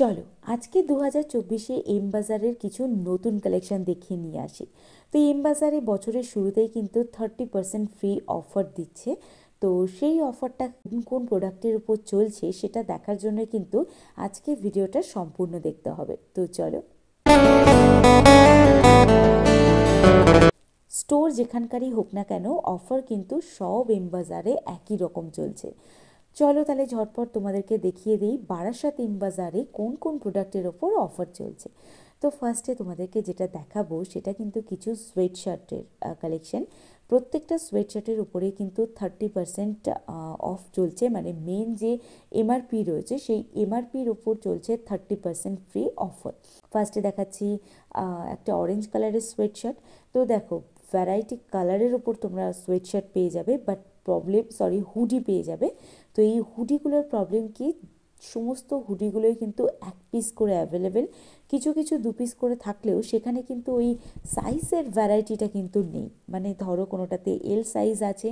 চলো আজকে 2024-এ এম বাজারের কিছু নতুন কালেকশন দেখিয়ে নিয়ে আসি। তো এম বাজারে বছরের শুরুতেই কিন্তু 30% ফ্রি অফার দিচ্ছে। তো সেই অফারটা কোন কোন প্রোডাক্টের উপর চলছে সেটা দেখার জন্য কিন্তু আজকে ভিডিওটা সম্পূর্ণ দেখতে হবে। তো চলো, স্টোর যেখানকারই হোক না কেন অফার কিন্তু সব এম বাজারে একই রকম চলছে। চলো তাহলে ঝটপট তোমাদেরকে দেখিয়ে দিই বারাসাত এম বাজারে কোন কোন প্রোডাক্টের ওপর অফার চলছে। তো ফার্স্টে তোমাদেরকে যেটা দেখাবো সেটা কিন্তু কিছু সোয়েট শার্টের কালেকশন। প্রত্যেকটা সোয়েট শার্টের উপরে কিন্তু 30% অফ চলছে, মানে মেন যে এমআরপি রয়েছে সেই এমআরপির ওপর চলছে 30% ফ্রি অফার। ফার্স্টে দেখাচ্ছি একটা অরেঞ্জ কালারের সোয়েট শার্ট। তো দেখো, ভ্যারাইটি কালারের ওপর তোমরা সোয়েট শার্ট পেয়ে যাবে, বাট হুডি পেয়ে যাবে। তো এই হুডিগুলোর প্রবলেম কি, সমস্ত হুডিগুলোই কিন্তু এক পিস করে অ্যাভেলেবেল, কিছু কিছু দু পিস করে থাকলেও সেখানে কিন্তু ওই সাইজের ভ্যারাইটিটা কিন্তু নেই। মানে ধরো কোনোটাতে এল সাইজ আছে,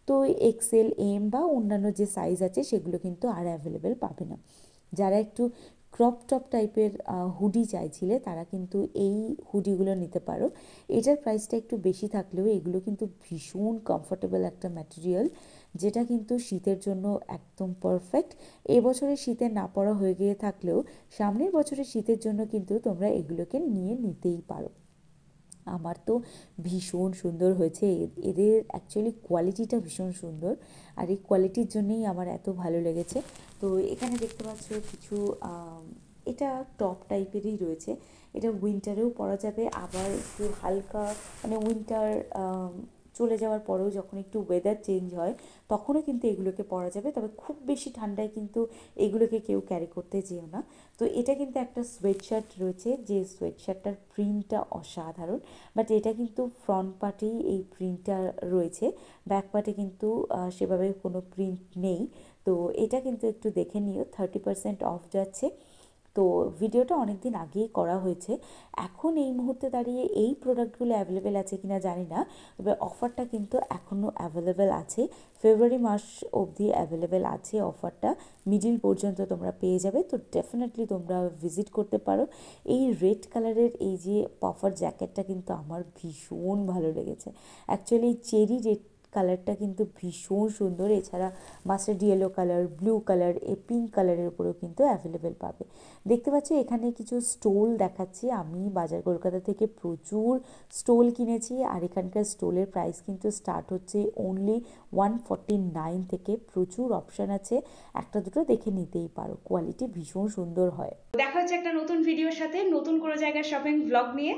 তো এক্সেল, এম বা অন্যান্য যে সাইজ আছে সেগুলো কিন্তু আর অ্যাভেলেবেল পাবে না। যারা একটু ক্রপ টপ টাইপের হুডি চাইছিলে তারা কিন্তু এই হুডিগুলো নিতে পারো। এটার প্রাইসটা একটু বেশি থাকলেও এগুলো কিন্তু ভীষণ কমফোর্টেবল একটা ম্যাটেরিয়াল, যেটা কিন্তু শীতের জন্য একদম পারফেক্ট। এবছরে শীতে না পড়া হয়ে গিয়ে থাকলেও সামনের বছরে শীতের জন্য কিন্তু তোমরা এগুলোকে নিতেই পারো। আমার তো ভীষণ সুন্দর হয়েছে, এদের অ্যাকচুয়ালি কোয়ালিটিটা ভীষণ সুন্দর, আর এই কোয়ালিটির জন্যই আমার এত ভালো লেগেছে। তো এখানে দেখতে পাচ্ছ কিছু এটা টপ টাইপেরই রয়েছে। এটা উইন্টারেও পরা যাবে, আবার একটু হালকা মানে উইন্টার চলে যাওয়ার পরেও যখন একটু ওয়েদার চেঞ্জ হয় তখনও কিন্তু এগুলোকে পরা যাবে। তবে খুব বেশি ঠান্ডায় কিন্তু এগুলোকে কেউ ক্যারি করতে যেও না। তো এটা কিন্তু একটা সোয়েট শার্ট রয়েছে, যে সোয়েট শার্টটার প্রিন্টটা অসাধারণ, বাট এটা কিন্তু ফ্রন্ট পার্টেই এই প্রিন্টটা রয়েছে, ব্যাক পার্টে কিন্তু সেভাবে কোনো প্রিন্ট নেই। তো এটা কিন্তু একটু দেখে নিও, 30% অফ যাচ্ছে। তো ভিডিওটা অনেক দিন আগেই করা হয়েছে, এখন এই মুহূর্তে দাঁড়িয়ে এই প্রোডাক্টগুলো অ্যাভেলেবেল আছে কিনা জানি না, তবে অফারটা কিন্তু এখনও অ্যাভেলেবেল আছে। ফেব্রুয়ারি মাস অবধি অ্যাভেলেবেল আছে অফারটা, মিডিল পর্যন্ত তোমরা পেয়ে যাবে। তো ডেফিনেটলি তোমরা ভিজিট করতে পারো। এই রেড কালারের এই যে পাফার জ্যাকেটটা কিন্তু আমার ভীষণ ভালো লেগেছে। অ্যাকচুয়ালি চেরি রেড কালারটা কিন্তু ভীষণ সুন্দর। এছাড়া mustard yellow colour, blue colour, pink কালারের উপরেও কিন্তু অ্যাভেলেবেল পাবে। দেখতে পাচ্ছি এখানে কিছু স্টোল দেখাচ্ছি। আমি বাজার কলকাতা থেকে প্রচুর স্টোল কিনেছি, আর এখানকার স্টোলের প্রাইস কিন্তু স্টার্ট হচ্ছে অনলি 149 থেকে। প্রচুর অপশান আছে, একটা দুটো দেখে নিতেই পারো, কোয়ালিটি ভীষণ সুন্দর হয়। দেখা হচ্ছে একটা নতুন ভিডিওর সাথে, নতুন কোনো জায়গার শপিং ব্লগ নিয়ে।